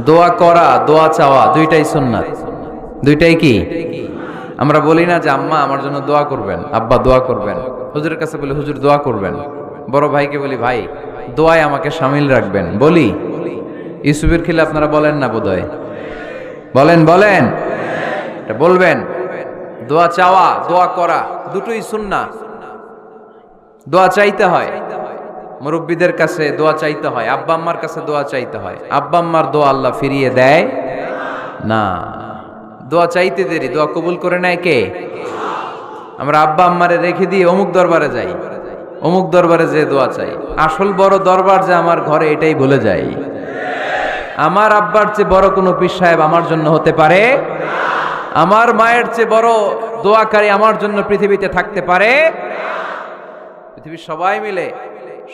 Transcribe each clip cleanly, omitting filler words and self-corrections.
দোয়া করা, দোয়া চাওয়া দুইটাই সুন্নাত। দুইটাই কি? আমরা বলি না যে আম্মা আমার জন্য দোয়া করবেন, আব্বা দোয়া করবেন। হুজুরের কাছে বলি হুজুর দোয়া করবেন। বড় ভাইকে বলি ভাই দোয়ায় আমাকে শামিল রাখবেন। বলি ইউসুফের খিলে আপনারা বলেন না বোধহয়? বলেন বলেন, এটা বলবেন। দোয়া চাওয়া, দোয়া করা দুটোই সুন্নাহ। দোয়া চাইতে হয়, মুরব্বীদের কাছে দোয়া চাইতে হয়, আব্বা আম্মার কাছে দোয়া চাইতে হয়। আব্বা আম্মার দোয়া আল্লাহ ফিরিয়ে দেয় না। দোয়া চাইতে দেরি, দোয়া কবুল করে নেয় কে? আমরা আব্বা আম্মারে রেখে দিয়ে অমুক দরবারে যাই, অমুক দরবারে যে দোয়া চাই। আসল বড় দরবার যে আমার ঘরে, এটাই ভুলে যাই। আমার আব্বার চেয়ে বড় কোনো পীর সাহেব আমার জন্য হতে পারে, আমার মায়ের চেয়ে বড় দোয়াকারী আমার জন্য পৃথিবীতে থাকতে পারে। পৃথিবীর সবাই মিলে,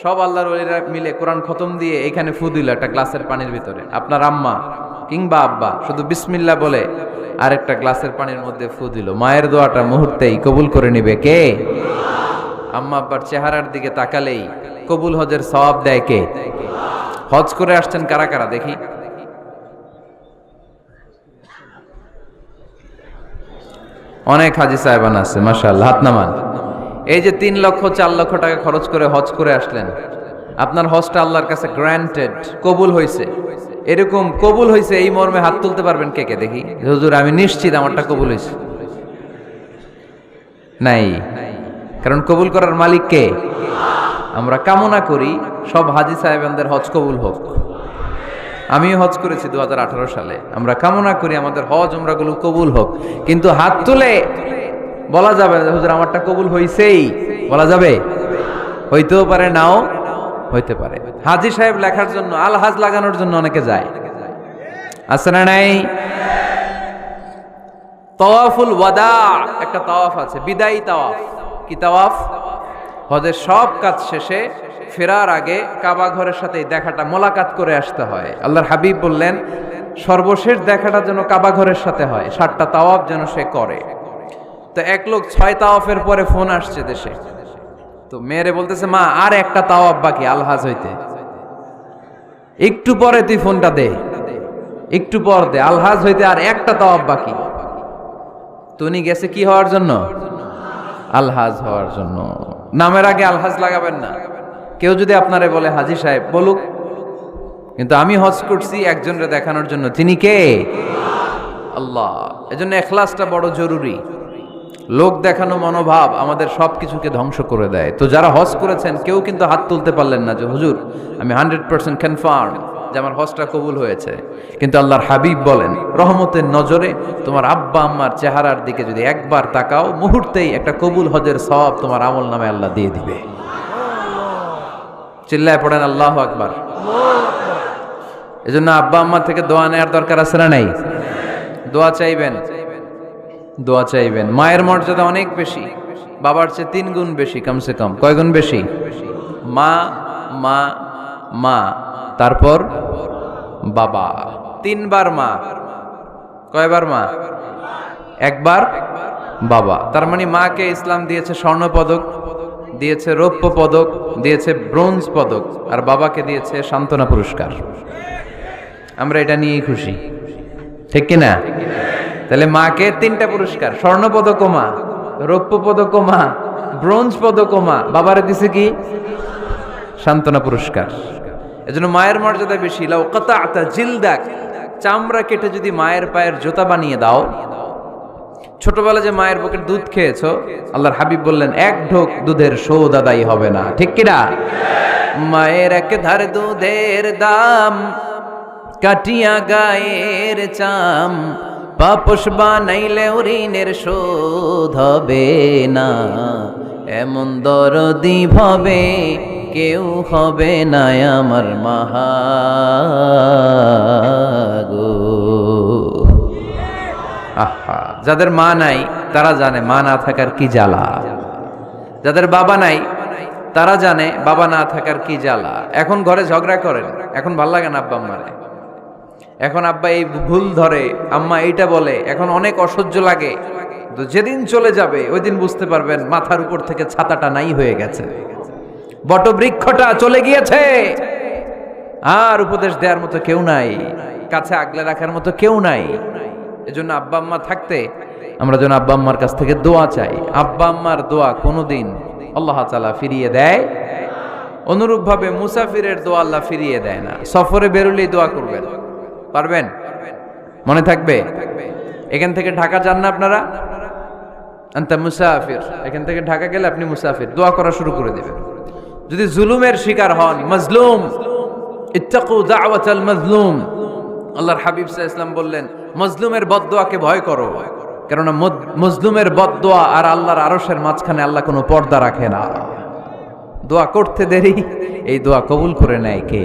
সব আল্লাহর ওলিরা মিলে কোরআন খতম দিয়ে এখানে ফু দিল একটা গ্লাসের পানির ভিতরে। আপনার আম্মা কিংবা আব্বা শুধু বিসমিল্লাহ বলে আরেকটা গ্লাসের পানির মধ্যে ফু দিল, মায়ের দোয়াটা মুহূর্তেই কবুল করে নিবে কে? আম্মা আব্বার চেহারার দিকে তাকালেই কবুল হজের সওয়াব দেয় কে? হজ করে আসছেন কারা কারা দেখি? অনেক হাজি সাহেবান আছে মাশাআল্লাহ, হাত নামান। এই যে 3 লক্ষ 4 লক্ষ টাকা খরচ করে হজ করে আসলেন, আপনার হজটা আল্লাহর কাছে গ্র্যান্টেড, কবুল হয়েছে। এরকম কবুল হয়েছে এই মর্মে হাত তুলতে পারবেন কে কে দেখি? হুজুর আমি নিশ্চিত আমারটা কবুল হয়েছে। নাই, কারণ কবুল করার মালিক কে? আমরা কামনা করি সব হাজি সাহেবানদের হজ কবুল হোক। আমিও হজ করেছি 2018 সালে। আমরা কামনা করি আমাদের হজ উমরাগুলো কবুল হোক, কিন্তু হাত তুলে বলা যাবে না হুজুর আমারটা কবুল হইছেই, বলা যাবে? হইতেও পারে, নাও হইতে পারে। হাজি সাহেব লেখার জন্য, আল হাজ লাগানোর জন্য অনেকে যায়, আছে না নাই? তাওয়াফুল ওয়াদা একটা তাওয়াফ আছে, বিদায়ী তাওয়াফ। কি তাওয়াফ? হজের সব কাজ শেষে ফেরার আগে কাবা ঘরের সাথে দেখাটা, মোলাকাত করে আসতে হয়। আল্লাহর হাবিব বললেন সর্বশেষ দেখাটা যেন কাবা ঘরের সাথে হয়, 7টা তাওয়াফ যেন সে করে। তো এক লোক 6 তাওয়াফের পরে ফোন আসছে দেশে, তো মেয়েরে বলতেছে মা আর একটা তাওয়াফ বাকি আলহাজ হইতে, একটু পরে তুই ফোনটা দে, একটু পর দে, আলহাজ হইতে আর একটা তাওয়াফ বাকি। তো উনি গেছে কি হওয়ার জন্য? আলহাজ হওয়ার জন্য। নামের আগে আলহাজ লাগাবেন না। কেউ যদি আপনারে বলে হাজি সাহেব, বলুক, কিন্তু আমি হজ করছি একজনরে দেখানোর জন্য। তিনি কে? আল্লাহ। এজন্য ইখলাসটা বড় জরুরি। লোক দেখানো মনোভাব আমাদের সবকিছুকে ধ্বংস করে দেয়। তো যারা হজ করেছেন কেউ কিন্তু হাত তুলতে পারলেন না যে হুজুর আমি 100% কনফার্ম যে আমার হজটা কবুল হয়েছে। কিন্তু আল্লাহর হাবিব বলেন রহমতের নজরে তোমার আব্বা আম্মার চেহারার দিকে যদি একবার তাকাও, মুহূর্তেই একটা কবুল হজের সওয়াব তোমার আমল নামে আল্লাহ দিয়ে দিবে। চিল্লায় পড়েন আল্লাহু আকবার। এজন্য আব্বা আম্মা থেকে দোয়া নেওয়ার দরকার আছে না নাই? দোয়া চাইবেন, দোয়া চাইবেন। মায়ের মর্যাদা অনেক বেশি, বাবার চেয়ে 3 গুণ বেশি, কমসে কম। কয় গুণ বেশি? মা মা মা, তারপর বাবা। 3 বার মা। কয়বার মা? একবার বাবা। তার মানে মাকে ইসলাম দিয়েছে স্বর্ণ পদক, দিয়েছে রৌপ্য পদক, দিয়েছে ব্রোঞ্জ পদক, আর বাবাকে দিয়েছে সান্ত্বনা পুরস্কার। আমরা এটা নিয়েই খুশি, ঠিক কিনা? তাহলে মাকে 3টা পুরস্কার, স্বর্ণ পদক মা, রৌপ্য পদক মা, ব্রোঞ্জ পদক মা, বাবারে দিছে কি? সান্ত্বনা পুরস্কার। এজন্য মায়ের মর্যাদা বেশি। লাউ কাতাআতা জিলদাক, চামড়া কেটে যদি মায়ের পায়ের জুতা বানিয়ে দাও। ছোটবেলা যে মায়ের বুকের দুধ খেয়েছো, আল্লাহর হাবিব বললেন 1 ঢোক দুধের শোধ আদায় হবে না, ঠিক কিনা? মায়ের এক ধার দুধের দাম, কাটিয়া গায়ের চাম, পাপস বানাইলে ঋণের শোধ হবে না, এমন দরদি ভাবে কেউ হবে না আমার মাহাগো। আহা, যাদের মা নাই তারা জানে মা না থাকার কি জ্বালা। যাদের বাবা নাই তারা জানে বাবা না থাকার কি জ্বালা। এখন ঘরে ঝগড়া করেন, এখন ভাল লাগে না আব্বা আম্মারে, এখন আব্বা এই ভুল ধরে, আম্মা এইটা বলে, এখন অনেক অসহ্য লাগে। তো যেদিন চলে যাবে ওই দিন বুঝতে পারবেন মাথার উপর থেকে ছাতাটা নাই হয়ে গেছে, বটবৃক্ষটা চলে গিয়েছে, আর উপদেশ দেওয়ার মতো কেউ নাই। কাছে আগলে রাখার মতো কেউ নাই। এজন্য আব্বা আম্মা থাকতে আমরা যেন আব্বা আম্মার কাছ থেকে দোয়া চাই। আব্বা আম্মার দোয়া কোনোদিন আল্লাহ তাআলা ফিরিয়ে দেয়। অনুরূপভাবে মুসাফিরের দোয়া আল্লাহ ফিরিয়ে দেয় না। সফরে বেরোলেই দোয়া করবেন, পারবেন? মনে থাকবে? এখান থেকে ঢাকা যান না আপনারা? আনতা মুসাফির, এখান থেকে ঢাকা গেলে আপনি মুসাফির, দোয়া করা শুরু করে দেবেন। যদি জুলুমের শিকার হন, মাজলুম, ইত্তাকু দাওয়াতাল মাজলুম, আল্লাহর হাবিব সাল্লাল্লাহু আলাইহি ওয়াসাল্লাম বললেন মাজলুমের বদদোয়াকে ভয় করো, কেননা মাজলুমের বদদোয়া আর আল্লাহর আরশের মাঝখানে আল্লাহ কোনো পর্দা রাখে না। দোয়া করতে দেরি, এই দোয়া কবুল করে নেয় কে?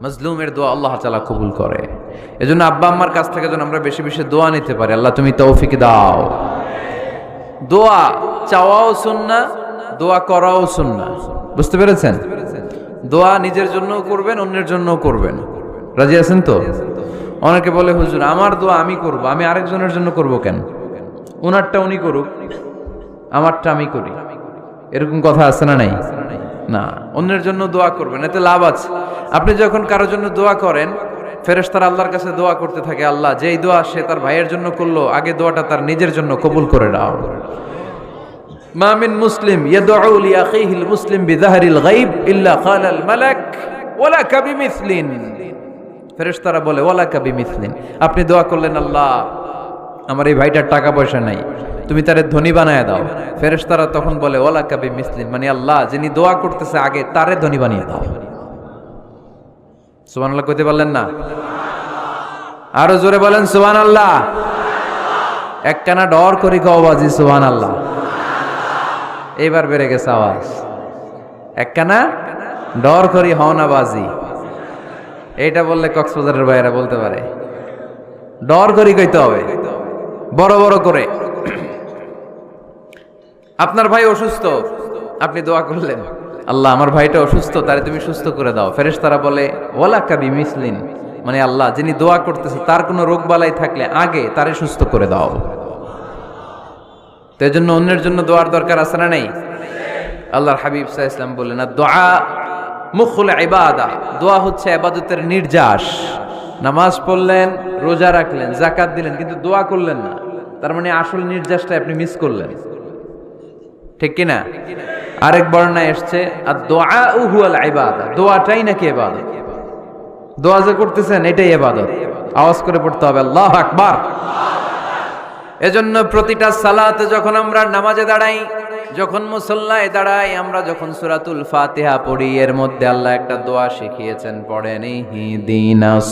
মাজলুমের দোয়া আল্লাহ তাআলা কবুল করে। এজন্য আব্বা আম্মার কাছ থেকে যেন আমরা বেশি বেশি দোয়া নিতে পারি। আল্লাহ তুমি তৌফিক দাও। দোয়া চাওয়াও সুন্নাহ, দোয়া করাও সুন্নাহ। বুঝতে পেরেছেন? দোয়া নিজের জন্যও করবেন, অন্যের জন্যও করবেন। রাজি আছেন তো? অনেকে বলে হুজুর আমার দোয়া আমি করব, আমি আরেকজনের জন্য করব কেন? ওনারটা উনি করুক, আমারটা আমি করি, এরকম কথা আছে না নাই? না, অন্যের জন্য দোয়া করবেন, এতে লাভ আছে। আপনি যখন কারোর জন্য দোয়া করেন, ফেরেশতারা আল্লাহর কাছে দোয়া করতে থাকে, আল্লাহ যেই দোয়া সে তার ভাইয়ের জন্য করলো, আগে দোয়াটা তার নিজের জন্য কবুল করে দাও। মা মিন মুসলিম ইয়াদউ লিআখিহিল মুসলিম বিযাহরিল গায়ব ইল্লা ক্বালাল মালাক ওয়ালাকা বিমিসলিন। ফেরেশতারা বলে ওয়ালাকা বিমিসলিন, আপনি দোয়া করলেন আল্লাহ আমার এই ভাইটার টাকা পয়সা নাই, তুমি তারে ধনী বানায় দাও। ফেরেশতারা তখন বলে ওয়ালাকা বিমিসলিন, মানে আল্লাহ যিনি দোয়া করতেছে আগে তারে ধনী বানিয়ে দাও। সুবহানাল্লাহ কইতে পারলেন না? আরো জোরে বলেন সুবহানাল্লাহ। একখানা ডর করি কও বাজি সুবহানাল্লাহ। এইবার বেড়ে গেছে আওয়াজ। একখানা ডর করি হও না বাজি, এইটা বললে কক্সবাজারের ভাইয়েরা বলতে পারে। ডর করি কইতে হবে বড় বড় করে। আপনার ভাই অসুস্থ, আপনি দোয়া করলেন আল্লাহ আমার ভাইটা অসুস্থ, তারে তুমি সুস্থ করে দাও। ফেরেশতারা বলে ওয়ালাকা বিমিসলিন, মানে আল্লাহ যিনি দোয়া করতেছে তার কোনো রোগ বালাই থাকলে আগে তারে সুস্থ করে দাও। তো এজন্য অন্যের জন্য দোয়ার দরকার আছে না নেই? আল্লাহর হাবিব সাল্লাল্লাহু আলাইহি ওয়াসাল্লাম বললেন দোয়া মুখুল ইবাদা, দোয়া হচ্ছে ইবাদতের নির্যাস। নামাজ পড়লেন, রোজা রাখলেন, যাকাত দিলেন, কিন্তু দোয়া করলেন না, তার মানে আসল নির্যাসটা আপনি মিস করলেন, ঠিক কি না? আরেক বর্ণনায় এসেছে আদ-দুআউ হুয়াল ইবাদা, দোয়াটাই নাকি ইবাদত। দোয়া যে করতেছেন এটাই ইবাদত। আওয়াজ করে পড়তে হবে আল্লাহু আকবার। এজন্য প্রতিটা সালাতে যখন আমরা নামাজে দাঁড়াই, যখন মুসল্লায় দাঁড়াই, আমরা যখন সূরাতুল ফাতিহা পড়ি, এর মধ্যে আল্লাহ একটা দোয়া শিখিয়েছেন, পড়েন ইহদিনাস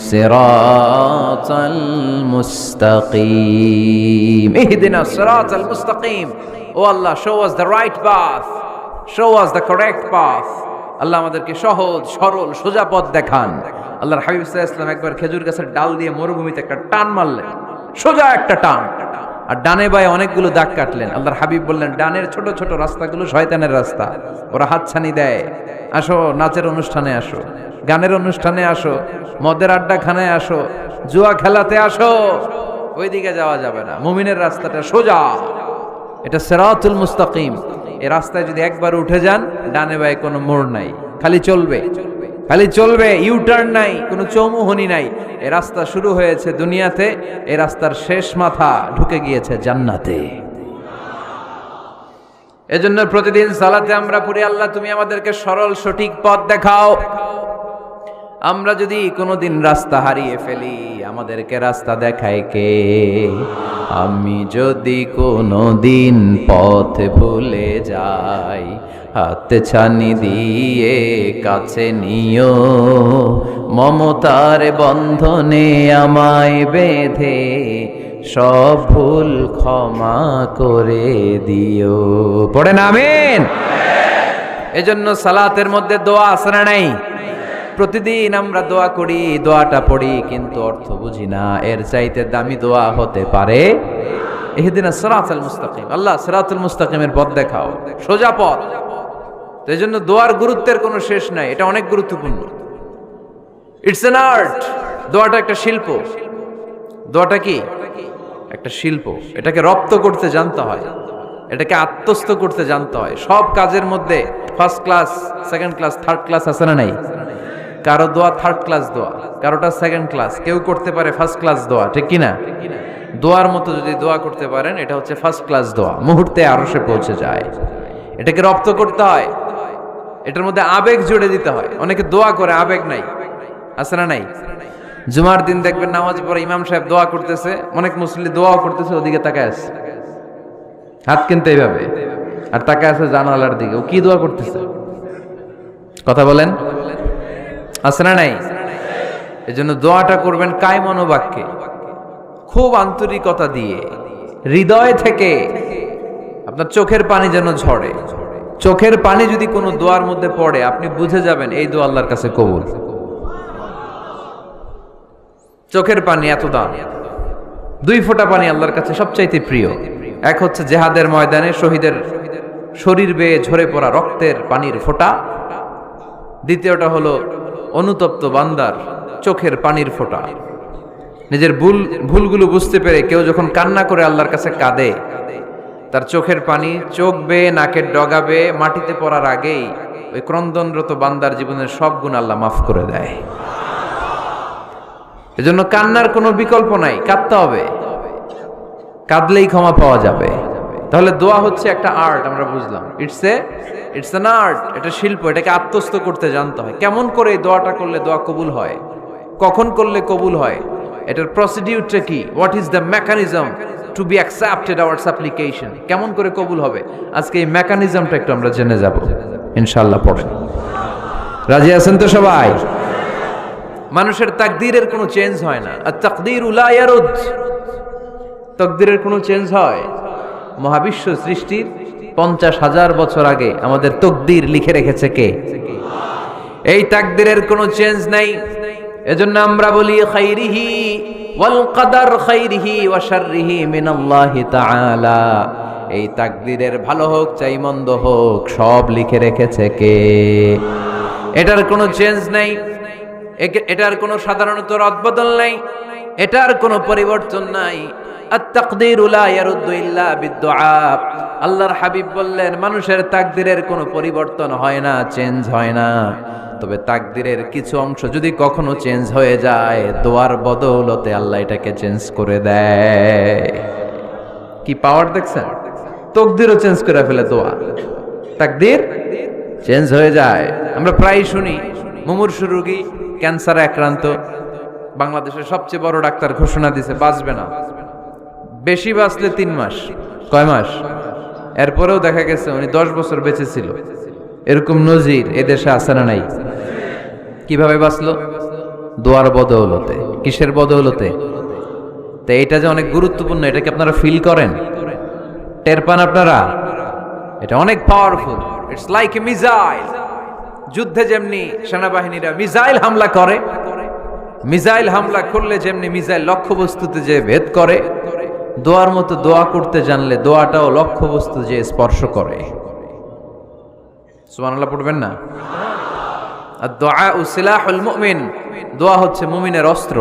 সিরাতাল মুস্তাকিম। ইহদিনাস সিরাতাল মুস্তাকিম, ও Allah show us the right path, show us the correct path. Allah আমাদেরকে সহজ সরল সোজা পথ দেখান। আল্লাহর হাবিব সাল্লাল্লাহু আলাইহি ওয়াসাল্লাম একবার খেজুর গাছের ডাল দিয়ে মরুভূমিতে একটা টান মারলেন, সোজা একটা টান, আর ডানে বায়ে অনেকগুলো দাগ কাটলেন। আল্লাহর হাবিব বললেন ডানের ছোট ছোট রাস্তাগুলো শয়তানের রাস্তা, ওরা হাতছানি দেয়। আসো নাচের অনুষ্ঠানে আসো, গানের অনুষ্ঠানে আসো, মদের আড্ডাখানায় আসো, জুয়া খেলাতে আসো, ওইদিকে যাওয়া যাবে না। মুমিনের রাস্তাটা সোজা, এটা সিরাতুল মুস্তাকিম। এই রাস্তায় যদি একবার উঠে যান, ডানে বায়ে কোনো মোড় নাই, খালি চলবে, খালি চলবে, ইউটার্ন নাই, কোনো চৌমুহনী নাই। এই রাস্তা শুরু হয়েছে দুনিয়াতে, এই রাস্তার শেষ মাথা ঢুকে গিয়েছে জান্নাতে। এজন্য প্রতিদিন সালাতে আমরা পড়ি আল্লাহ তুমি আমাদেরকে সরল সঠিক পথ দেখাও। আমরা যদি কোনোদিন রাস্তা হারিয়ে ফেলি, আমাদেরকে রাস্তা দেখায় কে? আমি যদি কোনোদিন পথ ভুলে যাই, হাতে ছানি দিয়ে কাছে নিও, মমতার বন্ধনে আমায় বেঁধে সব ভুল ক্ষমা করে দিও। পড়েন আমিন। এজন্য সালাতের মধ্যে দোয়া আছে না নাই? প্রতিদিন আমরা দোয়া করি, দোয়াটা পড়ি, কিন্তু অর্থ বুঝি না। এর চাইতে দামি দোয়া হতে পারে ইহদিনাস সিরাতাল মুস্তাকিম, আল্লাহ সিরাতুল মুস্তাকিমের পথ দেখাও, সোজা পথ। তো এই জন্য দোয়ার গুরুত্বের কোনো শেষ নাই, এটা অনেক গুরুত্বপূর্ণ। ইটস অ্যান আর্ট, দোয়াটা একটা শিল্প। দোয়াটা কি? একটা শিল্প। এটাকে রপ্ত করতে জানতে হয়, এটাকে আত্মস্থ করতে জানতে হয়। সব কাজের মধ্যে first class, second class, third class আছে না নাই? কারো দোয়া থার্ড ক্লাস দোয়া, কারোটা সেকেন্ড ক্লাস, কেউ করতে পারে ফার্স্ট ক্লাস দোয়া, ঠিক কিনা? দোয়ার মতো যদি দোয়া করতে পারেন, এটা হচ্ছে ফার্স্ট ক্লাস দোয়া, মুহূর্তে আরশে পৌঁছে যায়। এটাকে রপ্ত করতে হয়, এটার মধ্যে আবেগ জুড়ে দিতে হয়। অনেকে দোয়া করে আবেগ নাই, আছে না নাই? জুমার দিন দেখবেন নামাজ পড়ে ইমাম সাহেব দোয়া করতেছে, অনেক মুসল্লি দোয়াও করতেছে, ওদিকে তাকায় আছে, হাত কিনতে এইভাবে, আর তাকায় আছে জানালার দিকে, ও কি দোয়া করতেছে? কথা বলেন, আছে না নাই? এজন্য দোয়াটা করবেন কায় মনোবাক্যে, খুব আন্তরিকতা দিয়ে, হৃদয় থেকে। আপনার চোখের পানি যেন ঝরে। চোখের পানি যদি কোনো দোয়ার মধ্যে পড়ে, আপনি বুঝে যাবেন এই দোয়া আল্লাহর কাছে কবুল। চোখের পানি এত দাম। 2 ফোঁটা পানি আল্লাহর কাছে সবচাইতে প্রিয়। এক হচ্ছে জেহাদের ময়দানে শহীদের শরীর বেয়ে ঝরে পড়া রক্তের পানির ফোঁটা, দ্বিতীয়টা হলো অনুতপ্ত বান্দার চোখের পানির ফোঁটা। নিজের ভুলগুলো বুঝতে পেরে কেউ যখন কান্না করে আল্লাহর কাছে কাঁদে, তার চোখের পানি চোখ বেয়ে নাকের ডগা বেয়ে মাটিতে পড়ার আগেই ওই ক্রন্দনরত বান্দার জীবনের সব গুণ আল্লাহ মাফ করে দেয়। এজন্য কান্নার কোনো বিকল্প নাই, কাঁদতে হবে, কাঁদলেই ক্ষমা পাওয়া যাবে। তাহলে দোয়া হচ্ছে একটা আর্ট, আমরা বুঝলাম। ইটস অ্যান আর্ট, এটা শিল্প, এটাকে আত্মস্থ করতে জানতে হয়। কেমন করে এই দোয়াটা করলে দোয়া কবুল হয়, কখন করলে কবুল হয়, এটার প্রসিডিউরটা কি, what is the mechanism two be accepted hour সাপ্লিকেশন, কেমন করে কবুল হবে, আজকে এই মেকানিজমটা একটু আমরা জেনে যাব ইনশাআল্লাহ। পড়েন, রাজি আছেন তো সবাই? মানুষের তাকদীরের কোনো চেঞ্জ হয় না। আর তাকদীর লা ইয়ারুদ, তাকদীরের কোনো চেঞ্জ হয়? মহাবিশ্ব সৃষ্টির 50,000 বছর আগে আমাদের তাকদীর লিখে রেখেছে কে? এই তাকদীরের কোনো চেঞ্জ নাই। এজন্য আমরা বলি খাইরিহি ওয়াল কদর খাইরিহি ওয়া শাররিহি মিনাল্লাহি তাআলা। এই তাকদীরের ভালো হোক চাই মন্দ হোক, সব লিখে রেখেছে কে? এটার কোনো চেঞ্জ নাই, এটার কোনো সাধারণত রদবদল নাই, এটার কোনো পরিবর্তন নাই। আত-তাকদীরু লা ইয়ারুদ্দু ইল্লা বিদ-দুআ। আল্লাহর হাবিব বললেন, মানুষের তাকদীরের কোনো পরিবর্তন হয় না, চেঞ্জ হয় না। তবে তাকদীরের কিছু অংশ যদি কখনো চেঞ্জ হয়ে যায়, দোয়ার বদৌলতে আল্লাহ এটাকে চেঞ্জ করে দেয়। কি পাওয়ার দেখছেন? তাকদীরও চেঞ্জ করে ফেলে দোয়া, তাকদীর চেঞ্জ হয়ে যায়। আমরা প্রায় শুনি মুমূর্ষু রোগী, ক্যান্সারে আক্রান্ত, বাংলাদেশের সবচেয়ে বড় ডাক্তার ঘোষণা দিয়েছে বাঁচবে না, বেশি বাঁচলে 3 মাস। কয় মাস? এরপরেও দেখা গেছে উনি 10 বছর বেঁচে ছিল। এরকম নজির এদেশে আছে না নাই? কিভাবে বাঁচলো? দোয়ার বদৌলতে। কিসের বদৌলতে? তো এটা যে অনেক গুরুত্বপূর্ণ, এটা কি আপনারা ফিল করেন, টের পান আপনারা? এটা অনেক powerful. It's like a missile. যুদ্ধে যেমনি সেনাবাহিনীরা মিসাইল হামলা করে, মিসাইল হামলা করলে যেমনি মিসাইল লক্ষ্যবস্তুতে যে ভেদ করে, দোয়ার মতো দোয়া করতে জানলে দোয়াটাও লক্ষ্যবস্তু যে স্পর্শ করে। সুবহানাল্লাহ পড়বেন না? আর দোয়া সিলাহুল মুমিন, দোয়া হচ্ছে মুমিনের অস্ত্র।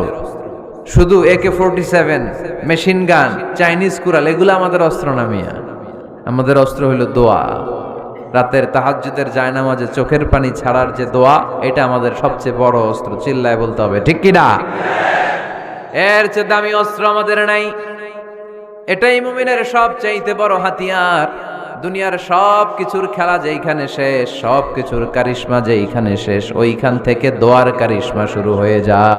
শুধু AK-47, machine gun, Chinese Corel এগুলো আমাদের অস্ত্র না মিয়া। আমাদের অস্ত্র হলো দোয়া। রাতের তাহাজ্জুদের জায়নামাজে চোখের পানি ছাড়ার যে দোয়া, এটা আমাদের সবচেয়ে বড় অস্ত্র। চিল্লায় বলতে হবে, ঠিক কি না? এর চেয়ে দামি অস্ত্র আমাদের নাই। এটাই মুমিনের সবচাইতে বড় হাতিয়ার। দুনিয়ার সব কিছুর খেলা যেইখানে শেষ, সব কিছুর কারিশমা যেইখানে শেষ, ওইখান থেকে দোয়ার কারিশমা শুরু হয়ে যায়।